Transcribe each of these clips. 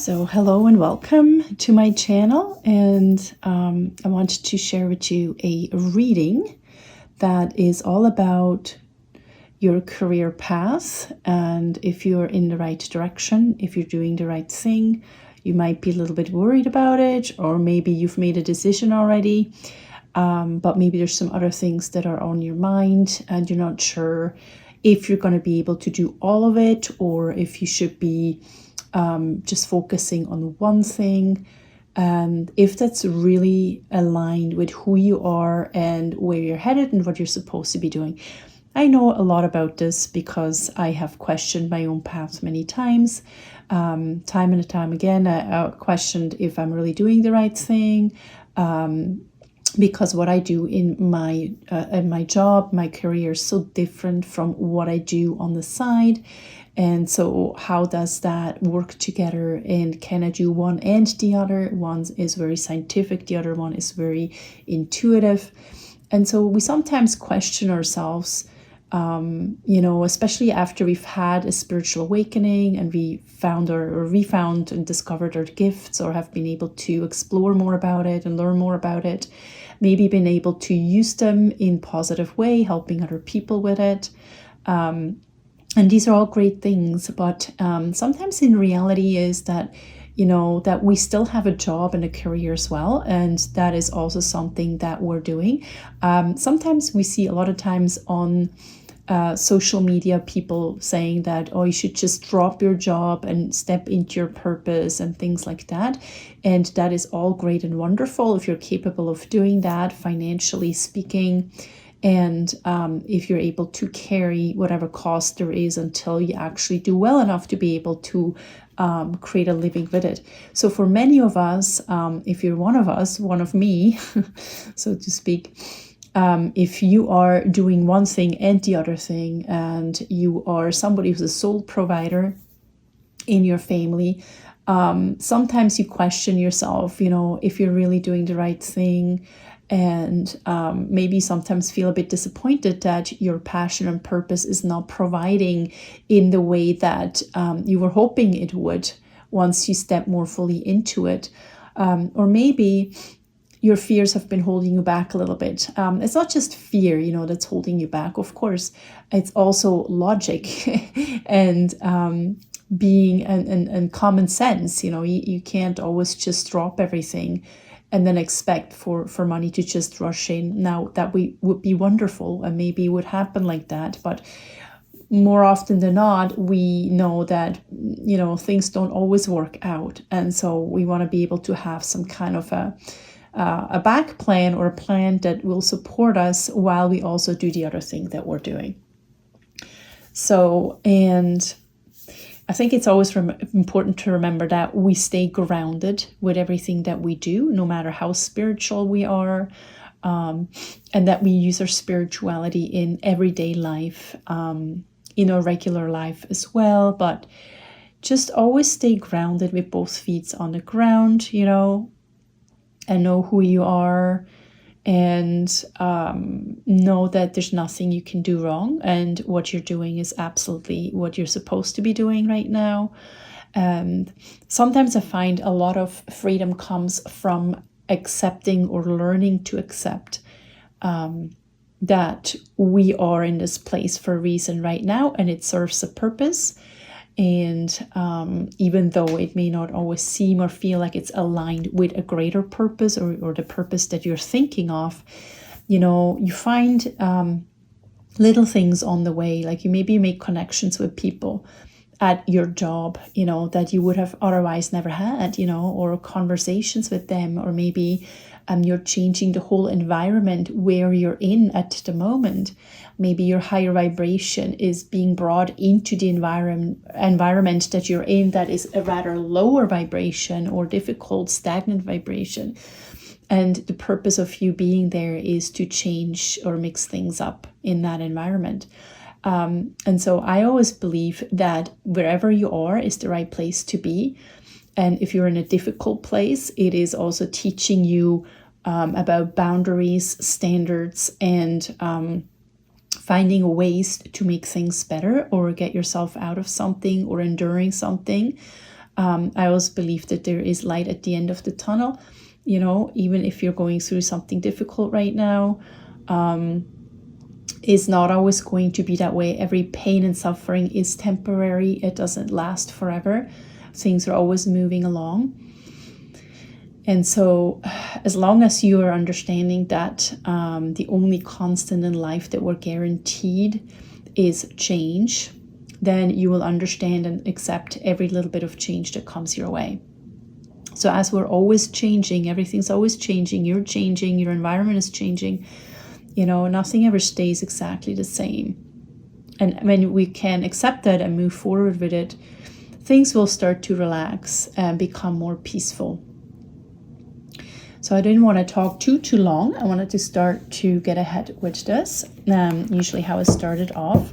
So hello and welcome to my channel, and I wanted to share with you a reading that is all about your career path, and if you're in the right direction, if you're doing the right thing. You might be a little bit worried about it, or maybe you've made a decision already, but maybe there's some other things that are on your mind and you're not sure if you're going to be able to do all of it, or if you should be just focusing on one thing, and if that's really aligned with who you are and where you're headed and what you're supposed to be doing. I know a lot about this because I have questioned my own path many times, time and time again. I questioned if I'm really doing the right thing, because what I do in my job, my career is so different from what I do on the side. And so how does that work together, and can I do one and the other? One is very scientific, the other one is very intuitive. And so we sometimes question ourselves, especially after we've had a spiritual awakening and we found and discovered our gifts, or have been able to explore more about it and learn more about it, maybe been able to use them in positive way, helping other people with it. And these are all great things, but sometimes in reality is that, that we still have a job and a career as well. And that is also something that we're doing. Sometimes we see a lot of times on social media, people saying that, oh, you should just drop your job and step into your purpose and things like that. And that is all great and wonderful if you're capable of doing that, financially speaking. And if you're able to carry whatever cost there is until you actually do well enough to be able to create a living with it. So for many of us, if you're one of us, one of me, so to speak, if you are doing one thing and the other thing, and you are somebody who's a sole provider in your family, sometimes you question yourself, if you're really doing the right thing. And maybe sometimes feel a bit disappointed that your passion and purpose is not providing in the way that you were hoping it would once you step more fully into it. Or maybe your fears have been holding you back a little bit. It's not just fear, that's holding you back. Of course, it's also logic and being and common sense. You can't always just drop everything and then expect for money to just rush in. Now, that would be wonderful, and maybe it would happen like that. But more often than not, we know that, things don't always work out. And so we want to be able to have some kind of a back plan, or a plan that will support us while we also do the other thing that we're doing. So, and I think it's always important to remember that we stay grounded with everything that we do, no matter how spiritual we are, and that we use our spirituality in everyday life, in our regular life as well. But just always stay grounded with both feet on the ground, and know who you are, and know that there's nothing you can do wrong, and what you're doing is absolutely what you're supposed to be doing right now. And sometimes I find a lot of freedom comes from accepting, or learning to accept, that we are in this place for a reason right now, and it serves a purpose. And even though it may not always seem or feel like it's aligned with a greater purpose, or the purpose that you're thinking of, you find little things on the way. Like you maybe make connections with people at your job, that you would have otherwise never had, or conversations with them, or maybe you're changing the whole environment where you're in at the moment. Maybe your higher vibration is being brought into the environment that you're in, that is a rather lower vibration, or difficult, stagnant vibration. And the purpose of you being there is to change or mix things up in that environment. And so I always believe that wherever you are is the right place to be. And if you're in a difficult place, it is also teaching you about boundaries, standards, and finding ways to make things better, or get yourself out of something, or enduring something. I also believe that there is light at the end of the tunnel. You know, even if you're going through something difficult right now, is not always going to be that way. Every pain and suffering is temporary. It doesn't last forever. Things are always moving along. And so as long as you are understanding that the only constant in life that we're guaranteed is change, then you will understand and accept every little bit of change that comes your way. So as we're always changing, everything's always changing, you're changing, your environment is changing, you know, nothing ever stays exactly the same. And when we can accept that and move forward with it, things will start to relax and become more peaceful. So I didn't want to talk too long. I wanted to start to get ahead with this. Usually how I started off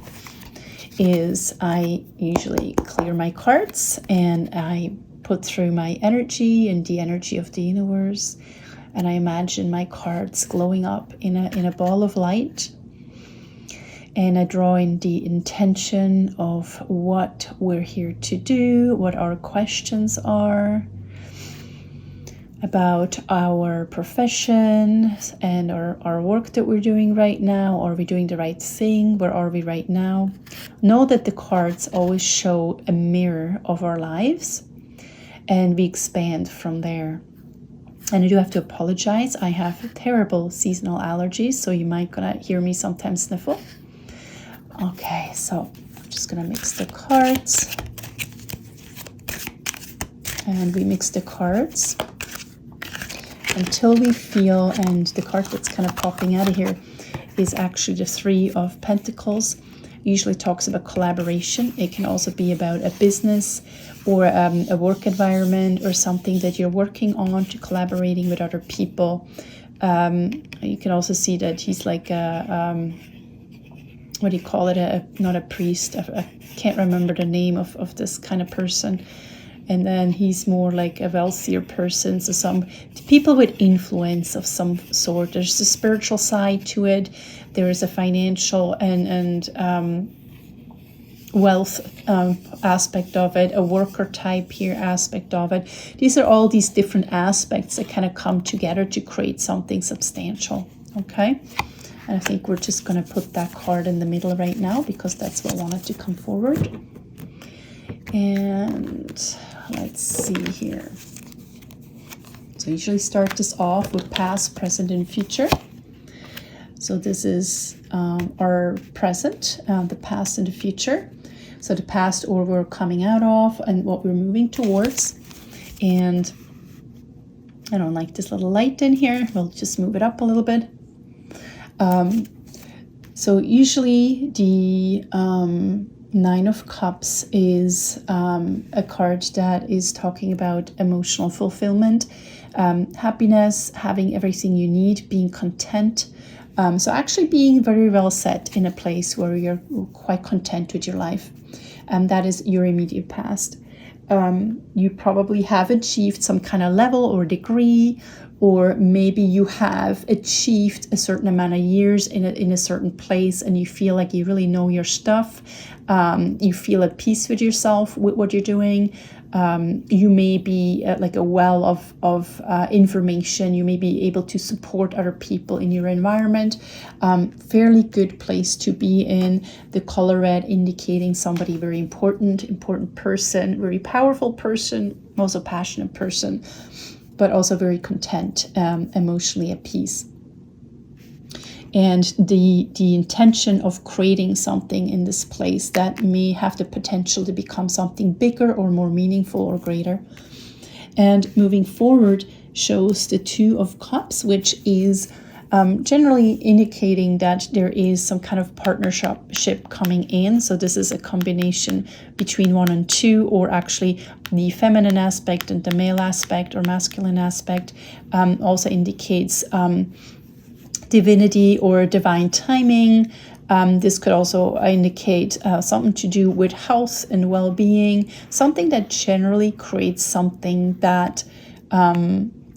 is I usually clear my cards and I put through my energy and the energy of the universe, and I imagine my cards glowing up in a ball of light, and I draw in the intention of what we're here to do, what our questions are about our profession and our work that we're doing right now. Are we doing the right thing? Where are we right now? Know that the cards always show a mirror of our lives, and we expand from there. And I do have to apologize. I have terrible seasonal allergies, so you might gonna hear me sometimes sniffle. Okay, so I'm just gonna mix the cards. And we mix the cards until we feel, and the card that's kind of popping out of here is actually the Three of Pentacles. Usually talks about collaboration. It can also be about a business or a work environment or something that you're working on, to collaborating with other people. You can also see that he's like a, what do you call it? Not a priest. I can't remember the name of this kind of person. And then he's more like a wealthier person. So some people with influence of some sort. There's a spiritual side to it. There is a financial and wealth aspect of it, a worker type here aspect of it. These are all these different aspects that kind of come together to create something substantial. Okay. And I think we're just going to put that card in the middle right now because that's what wanted to come forward. And let's see here. So I usually start this off with past, present, and future. So this is our present, the past and the future. So the past, or we're coming out of, and what we're moving towards. And I don't like this little light in here. We'll just move it up a little bit. So usually the Nine of Cups is a card that is talking about emotional fulfillment, happiness, having everything you need, being content. So actually being very well set in a place where you're quite content with your life. And that is your immediate past. You probably have achieved some kind of level or degree, or maybe you have achieved a certain amount of years in a certain place, and you feel like you really know your stuff. You feel at peace with yourself, with what you're doing. You may be like a well of information. You may be able to support other people in your environment. Fairly good place to be in. The color red indicating somebody very important person, very powerful person, also passionate person, but also very content, emotionally at peace. And the intention of creating something in this place that may have the potential to become something bigger or more meaningful or greater. And moving forward shows the Two of Cups, which is generally indicating that there is some kind of partnership coming in. So this is a combination between 1 and 2, or actually the feminine aspect and the male aspect or masculine aspect also indicates divinity or divine timing. This could also indicate something to do with health and well-being, something that generally creates something that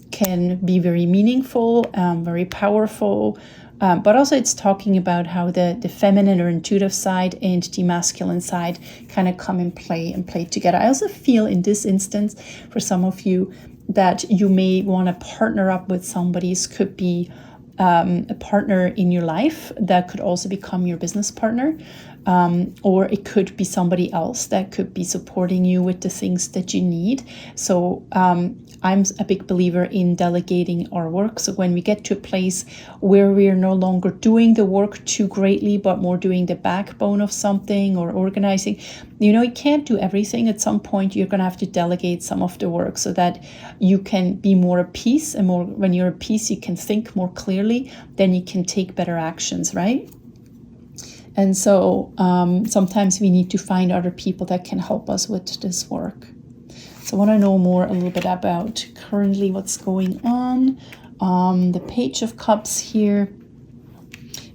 can be very meaningful, very powerful, But also it's talking about how the feminine or intuitive side and the masculine side kind of come and play together. I also feel in this instance, for some of you, that you may want to partner up with somebody. This could be a partner in your life that could also become your business partner. Or it could be somebody else that could be supporting you with the things that you need. So I'm a big believer in delegating our work. So when we get to a place where we are no longer doing the work too greatly, but more doing the backbone of something or organizing, you can't do everything. At some point, you're going to have to delegate some of the work so that you can be more at peace. And more when you're at peace, you can think more clearly, then you can take better actions, right? And so sometimes we need to find other people that can help us with this work. So I want to know a little bit about currently what's going on. The Page of Cups here.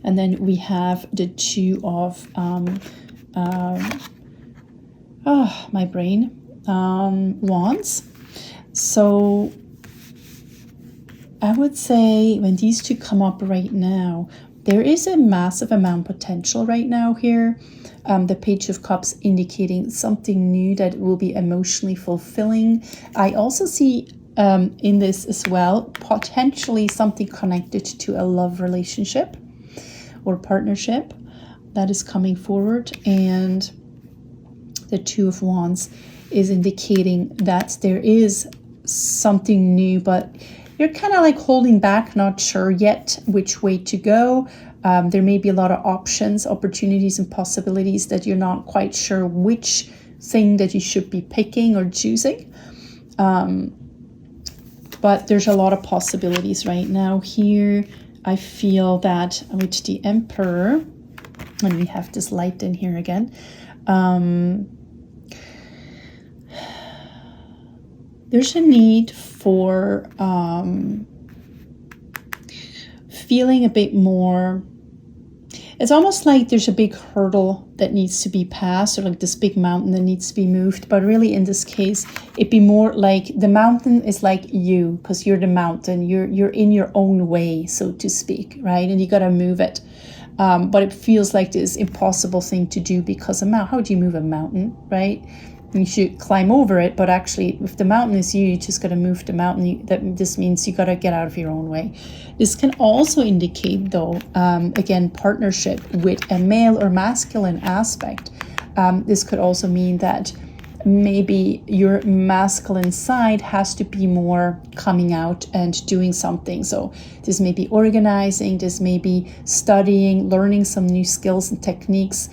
And then we have the Two of, my brain, Wands. So I would say when these two come up right now, there is a massive amount of potential right now here. The Page of Cups indicating something new that will be emotionally fulfilling. I also see in this as well, potentially something connected to a love relationship or partnership that is coming forward. And the Two of Wands is indicating that there is something new, but you're kind of like holding back, not sure yet which way to go. There may be a lot of options, opportunities, and possibilities that you're not quite sure which thing that you should be picking or choosing. But there's a lot of possibilities right now here. I feel that with the Emperor, and we have this light in here again, there's a need for feeling a bit more. It's almost like there's a big hurdle that needs to be passed, or like this big mountain that needs to be moved. But really in this case, it'd be more like the mountain is like you, because you're the mountain. You're in your own way, so to speak, right? And you got to move it. But it feels like this impossible thing to do because how do you move a mountain, right? You should climb over it, but actually if the mountain is you just got to move the mountain. This means you got to get out of your own way. This can also indicate, though, again, partnership with a male or masculine aspect. This could also mean that maybe your masculine side has to be more coming out and doing something. So this may be organizing, this may be studying, learning some new skills and techniques,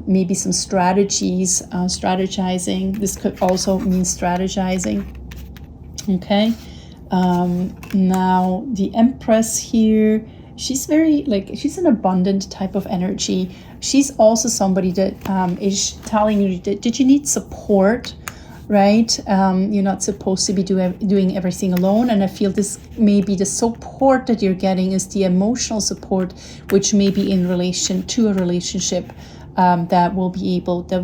maybe some strategies, strategizing. This could also mean strategizing. Okay. Now the Empress here, she's very she's an abundant type of energy. She's also somebody that is telling you that you need support, right? You're not supposed to be doing everything alone. And I feel this may be the support that you're getting is the emotional support, which may be in relation to a relationship that will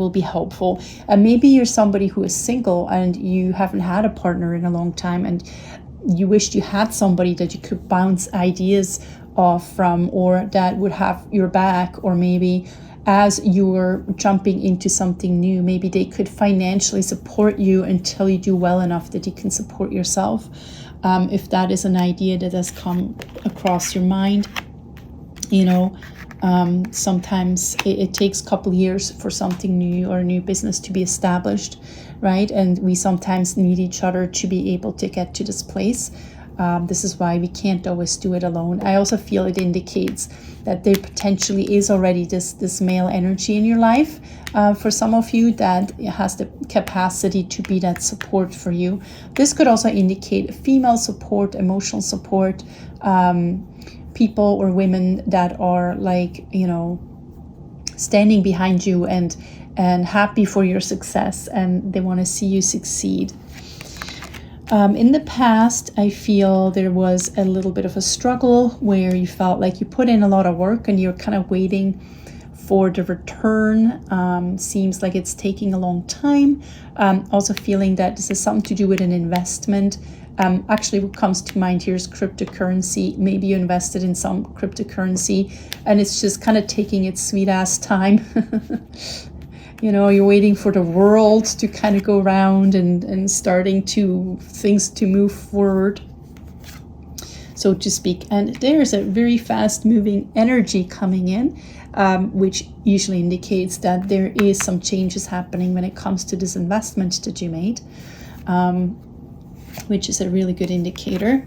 be helpful. And maybe you're somebody who is single and you haven't had a partner in a long time, and you wished you had somebody that you could bounce ideas off from, or that would have your back, or maybe as you're jumping into something new, maybe they could financially support you until you do well enough that you can support yourself. If that is an idea that has come across your mind, sometimes it takes a couple years for something new or a new business to be established, right? And we sometimes need each other to be able to get to this place. This is why we can't always do it alone. I also feel it indicates that there potentially is already this male energy in your life for some of you that has the capacity to be that support for you. This could also indicate female support, emotional support, people or women that are standing behind you and happy for your success, and they want to see you succeed. In the past, I feel there was a little bit of a struggle where you felt like you put in a lot of work and you're kind of waiting for the return. Seems like it's taking a long time. Also feeling that this is something to do with an investment. Actually, what comes to mind here is cryptocurrency. Maybe you invested in some cryptocurrency and it's just kind of taking its sweet ass time. You know, you're waiting for the world to kind of go around and starting to things to move forward, so to speak. And there's a very fast moving energy coming in, which usually indicates that there is some changes happening when it comes to this investment that you made, which is a really good indicator.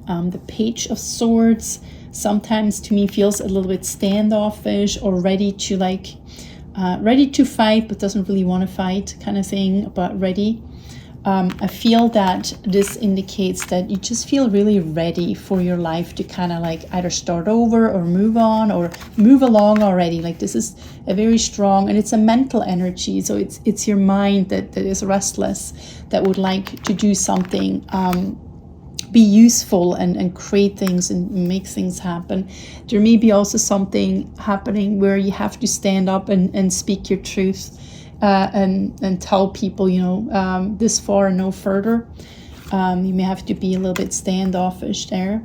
The Page of Swords sometimes to me feels a little bit standoffish or ready to ready to fight but doesn't really want to fight kind of thing, but ready. I feel that this indicates that you just feel really ready for your life to kind of like either start over or move on or move along already. Like this is a very strong, and it's a mental energy. So it's your mind that is restless, that would like to do something, be useful and create things and make things happen. There may be also something happening where you have to stand up and speak your truth. And tell people, you know, this far and no further. You may have to be a little bit standoffish there.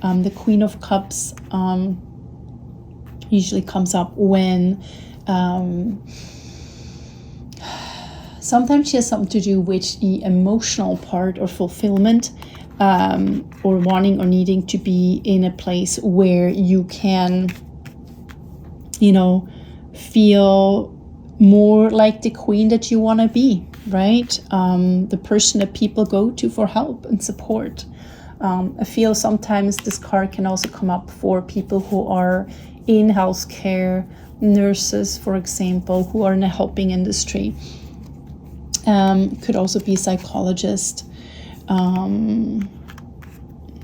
The Queen of Cups usually comes up when sometimes she has something to do with the emotional part or fulfillment, or wanting or needing to be in a place where you can, you know, feel more like the queen that you want to be, right? The person that people go to for help and support. I feel sometimes this card can also come up for people who are in healthcare, nurses, for example, who are in the helping industry. Could also be psychologist.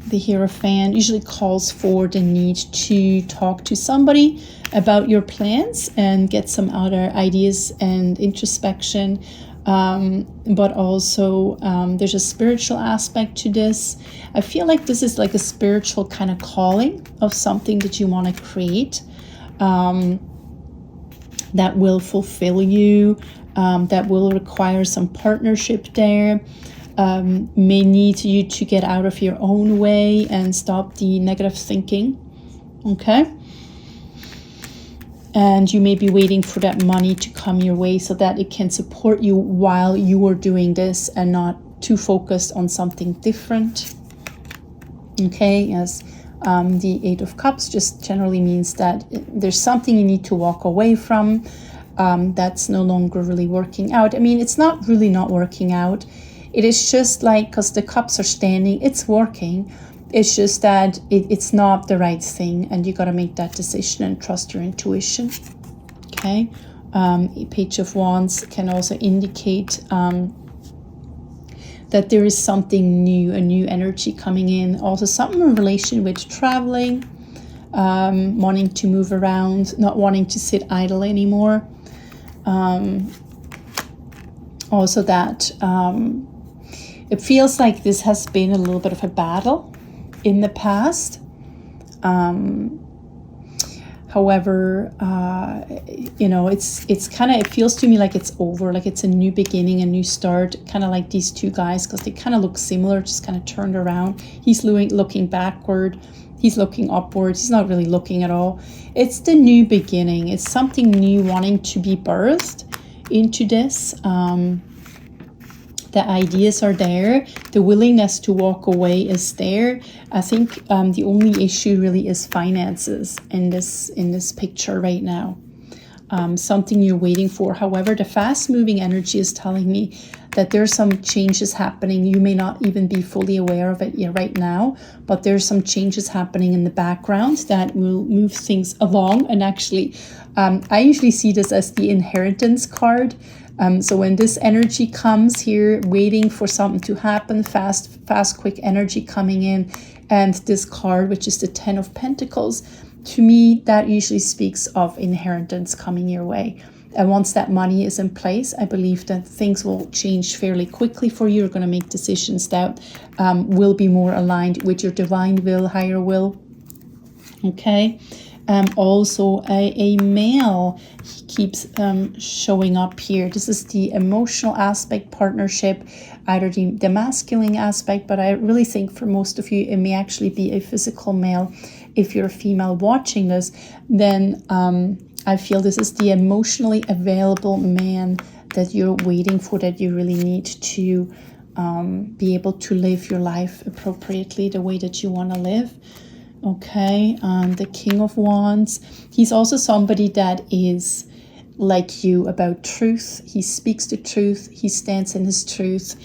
The Hierophant usually calls for the need to talk to somebody about your plans and get some other ideas and introspection. But also there's a spiritual aspect to this. I feel like this is like a spiritual kind of calling of something that you want to create, that will fulfill you, that will require some partnership there. May need you to get out of your own way and stop the negative thinking. Okay. And you may be waiting for that money to come your way so that it can support you while you are doing this and not too focused on something different. Okay, yes. The Eight of Cups just generally means that there's something you need to walk away from, that's no longer really working out. I mean, it's not really not working out. It is just like, because the cups are standing, it's working. It's just that it's not the right thing, and you got to make that decision and trust your intuition. Okay. Page of Wands can also indicate that there is something new, a new energy coming in. Also something in relation with traveling, wanting to move around, not wanting to sit idle anymore. Also that it feels like this has been a little bit of a battle in the past. However, you know, it's kind of, it feels to me like it's over, like it's a new beginning, a new start, kind of like these two guys, because they kind of look similar, just kind of turned around. He's looking backward, he's looking upwards, he's not really looking at all. It's the new beginning. It's something new wanting to be birthed into this. The ideas are there. The willingness to walk away is there. I think the only issue really is finances in this picture right now. Something you're waiting for. However, the fast-moving energy is telling me that there's some changes happening. You may not even be fully aware of it right now, but there's some changes happening in the background that will move things along. And actually, I usually see this as the inheritance card. So when this energy comes here, waiting for something to happen, fast, quick energy coming in, and this card, which is the Ten of Pentacles, to me, that usually speaks of inheritance coming your way. And once that money is in place, I believe that things will change fairly quickly for you. You're going to make decisions that will be more aligned with your divine will, higher will. Okay. Also a male, he keeps showing up here. This is the emotional aspect partnership, either the masculine aspect, but I really think for most of you it may actually be a physical male. If you're a female watching this, then I feel this is the emotionally available man that you're waiting for, that you really need to be able to live your life appropriately, the way that you want to live. Okay, the King of Wands. He's also somebody that is like you about truth. He speaks the truth. He stands in his truth.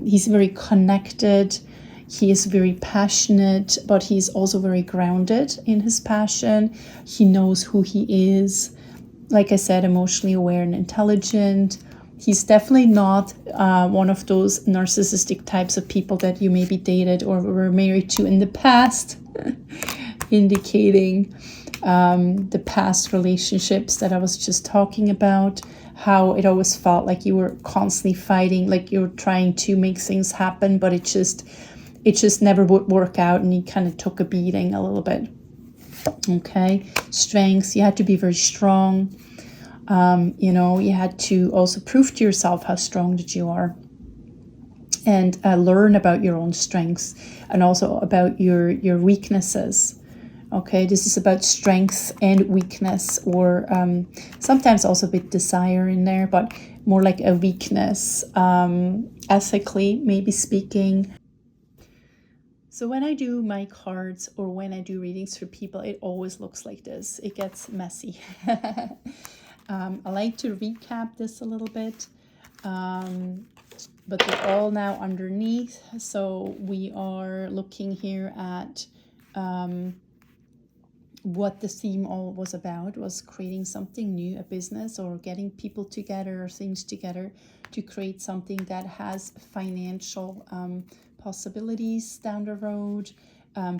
He's very connected. He is very passionate, but he's also very grounded in his passion. He knows who he is. Like I said, emotionally aware and intelligent. He's definitely not one of those narcissistic types of people that you maybe dated or were married to in the past, indicating the past relationships that I was just talking about, how it always felt like you were constantly fighting, like you were trying to make things happen, but it just never would work out, and you kind of took a beating a little bit. Okay, strengths. You had to be very strong. You had to also prove to yourself how strong that you are, and learn about your own strengths and also about your weaknesses. Okay, this is about strength and weakness, or sometimes also a bit desire in there, but more like a weakness, ethically, maybe speaking. So when I do my cards or when I do readings for people, it always looks like this. It gets messy. I like to recap this a little bit, but they're all now underneath. So we are looking here at what the theme all was about, was creating something new, a business, or getting people together or things together to create something that has financial possibilities down the road,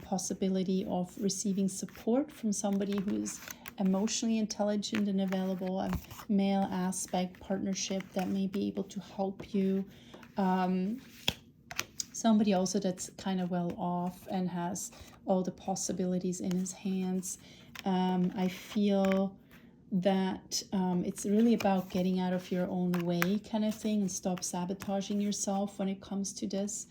possibility of receiving support from somebody who's emotionally intelligent and available, a male aspect partnership that may be able to help you. Somebody also that's kind of well off and has all the possibilities in his hands. I feel that it's really about getting out of your own way kind of thing, and stop sabotaging yourself when it comes to this.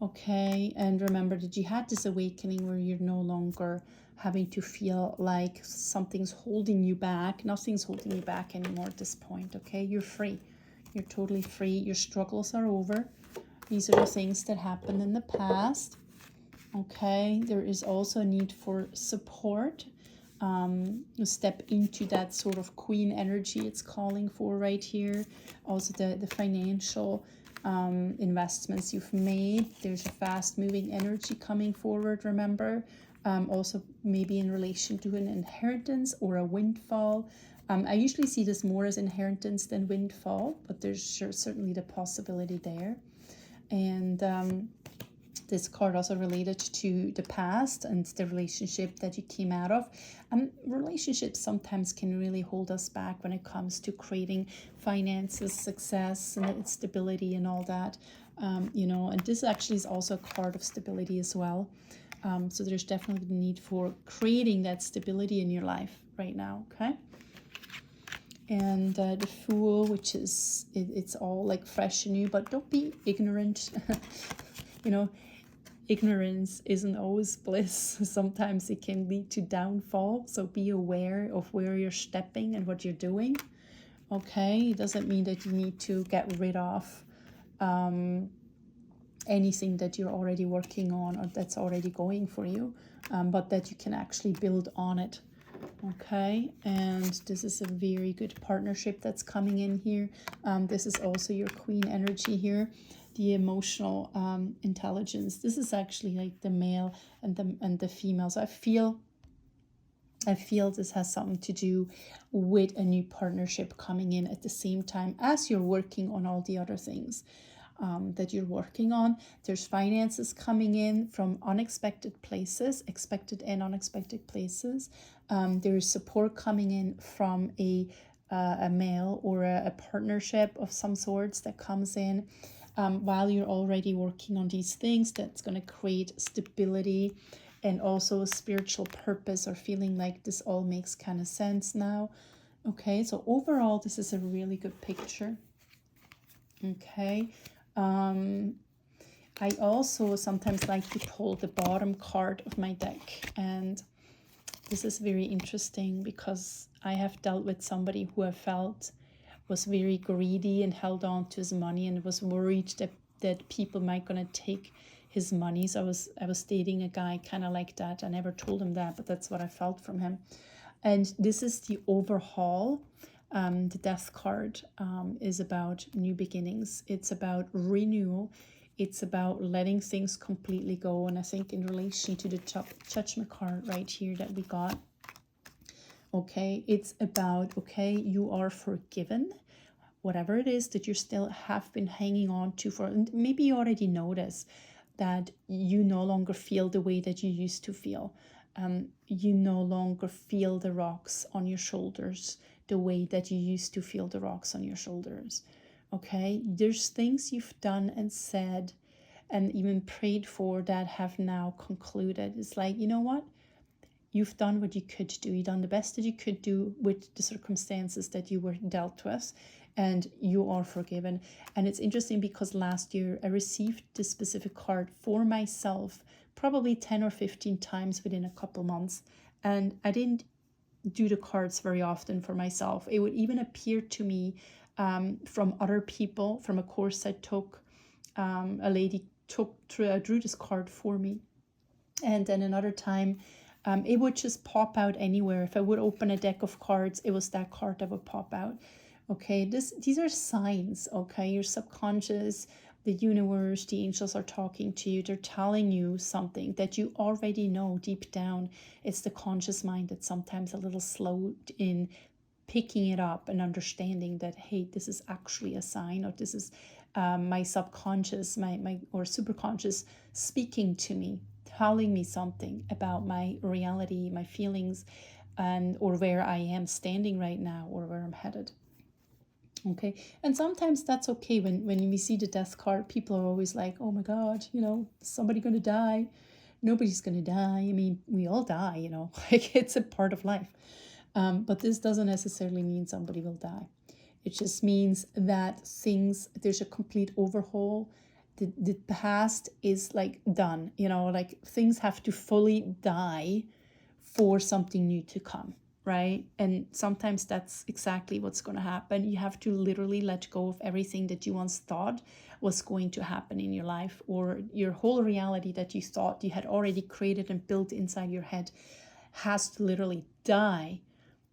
Okay, and remember that you had this awakening where you're no longer having to feel like something's holding you back. Nothing's holding you back anymore at this point. Okay, you're free. You're totally free. Your struggles are over. These are the things that happened in the past. Okay, there is also a need for support. Step into that sort of queen energy it's calling for right here. Also the financial investments you've made. There's a fast moving energy coming forward, remember. Also maybe in relation to an inheritance or a windfall. I usually see this more as inheritance than windfall, but there's certainly the possibility there. And this card also related to the past and the relationship that you came out of. Relationships sometimes can really hold us back when it comes to creating finances, success, and stability and all that. And this actually is also a card of stability as well. So there's definitely the need for creating that stability in your life right now, okay? And the Fool, which is, it's all like fresh and new, but don't be ignorant. Ignorance isn't always bliss. Sometimes it can lead to downfall. So be aware of where you're stepping and what you're doing. Okay, it doesn't mean that you need to get rid of anything that you're already working on or that's already going for you, but that you can actually build on it. Okay, and this is a very good partnership that's coming in here. This is also your queen energy here. The emotional intelligence. This is actually like the male and the female. So I feel this has something to do with a new partnership coming in at the same time as you're working on all the other things that you're working on. There's finances coming in from unexpected places, expected and unexpected places. There's support coming in from a male or a partnership of some sorts that comes in. While you're already working on these things, that's going to create stability and also a spiritual purpose, or feeling like this all makes kind of sense now. Okay, so overall, this is a really good picture. Okay. I also sometimes like to pull the bottom card of my deck, and this is very interesting because I have dealt with somebody who I felt was very greedy and held on to his money and was worried that people might gonna take his money. So I was dating a guy kind of like that. I never told him that, but that's what I felt from him. And this is the overhaul. The death card is about new beginnings. It's about renewal. It's about letting things completely go. And I think in relation to the judgment card right here that we got, okay, it's about, okay, you are forgiven. Whatever it is that you still have been hanging on to for, and maybe you already notice that you no longer feel the way that you used to feel. You no longer feel the rocks on your shoulders the way that you used to feel the rocks on your shoulders. Okay, there's things you've done and said and even prayed for that have now concluded. It's like, you know what? You've done what you could do. You've done the best that you could do with the circumstances that you were dealt with, and you are forgiven. And it's interesting because last year I received this specific card for myself probably 10 or 15 times within a couple months. And I didn't do the cards very often for myself. It would even appear to me from other people, from a course I took. A lady drew this card for me. And then another time, it would just pop out anywhere. If I would open a deck of cards, it was that card that would pop out. Okay, these are signs. Okay, your subconscious, the universe, the angels are talking to you. They're telling you something that you already know deep down. It's the conscious mind that's sometimes a little slow in picking it up and understanding that, hey, this is actually a sign, or this is my subconscious, my or superconscious speaking to me, telling me something about my reality, my feelings, and or where I am standing right now, or where I'm headed. Okay, and sometimes that's okay. When we see the death card, people are always like, oh my God, is somebody going to die? Nobody's going to die. I mean, we all die, like it's a part of life. But this doesn't necessarily mean somebody will die. It just means that there's a complete overhaul. The past is like done, like things have to fully die for something new to come, right? And sometimes that's exactly what's going to happen. You have to literally let go of everything that you once thought was going to happen in your life, or your whole reality that you thought you had already created and built inside your head has to literally die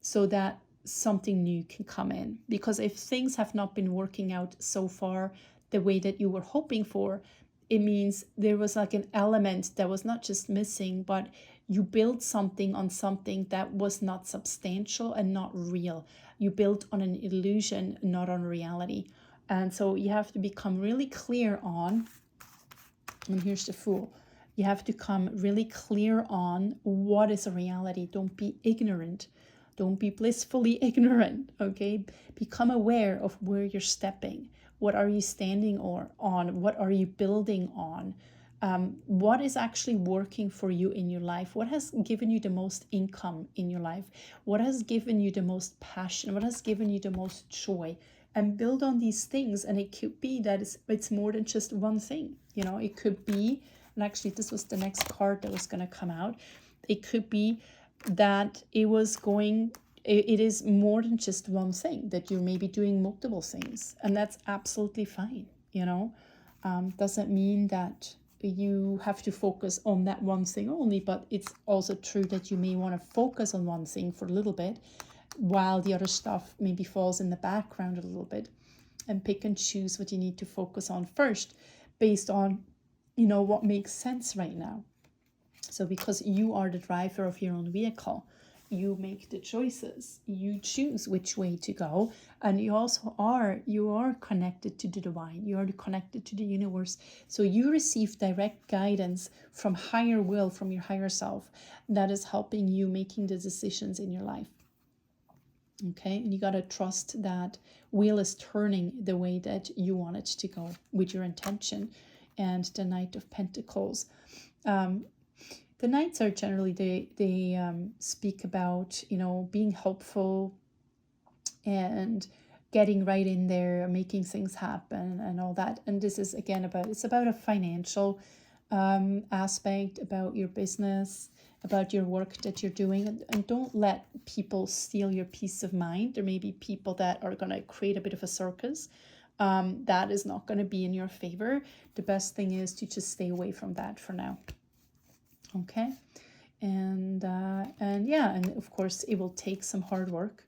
so that something new can come in. Because if things have not been working out so far the way that you were hoping for, it means there was like an element that was not just missing, but you built something on something that was not substantial and not real. You built on an illusion, not on reality. And so you have to become really clear on, and here's the Fool, you have to come really clear on what is a reality. Don't be ignorant. Don't be blissfully ignorant, okay? Become aware of where you're stepping. What are you standing on? What are you building on? What is actually working for you in your life? What has given you the most income in your life? What has given you the most passion? What has given you the most joy? And build on these things. And it could be that it's more than just one thing. It could be, and actually this was the next card that was going to come out. It could be that it is more than just one thing, that you're maybe doing multiple things, and that's absolutely fine. Doesn't mean that you have to focus on that one thing only, but it's also true that you may want to focus on one thing for a little bit while the other stuff maybe falls in the background a little bit, and pick and choose what you need to focus on first based on what makes sense right now. So because you are the driver of your own vehicle, you make the choices, you choose which way to go, and you are connected to the divine, you are connected to the universe. So you receive direct guidance from higher will, from your higher self, that is helping you making the decisions in your life. Okay, and you got to trust that wheel is turning the way that you want it to go with your intention. And the Knight of Pentacles, The Knights are generally, they speak about, being helpful and getting right in there, making things happen and all that. And this is again it's about a financial aspect, about your business, about your work that you're doing. And don't let people steal your peace of mind. There may be people that are going to create a bit of a circus. That is not going to be in your favor. The best thing is to just stay away from that for now. Okay. And yeah, and of course it will take some hard work.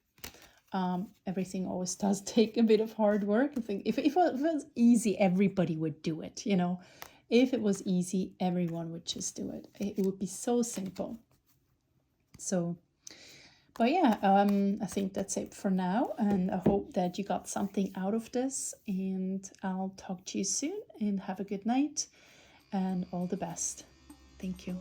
Everything always does take a bit of hard work. I think if it was easy, everybody would do it, If it was easy, everyone would just do it. It would be so simple. So, but yeah, I think that's it for now. And I hope that you got something out of this. And I'll talk to you soon, and have a good night and all the best. Thank you.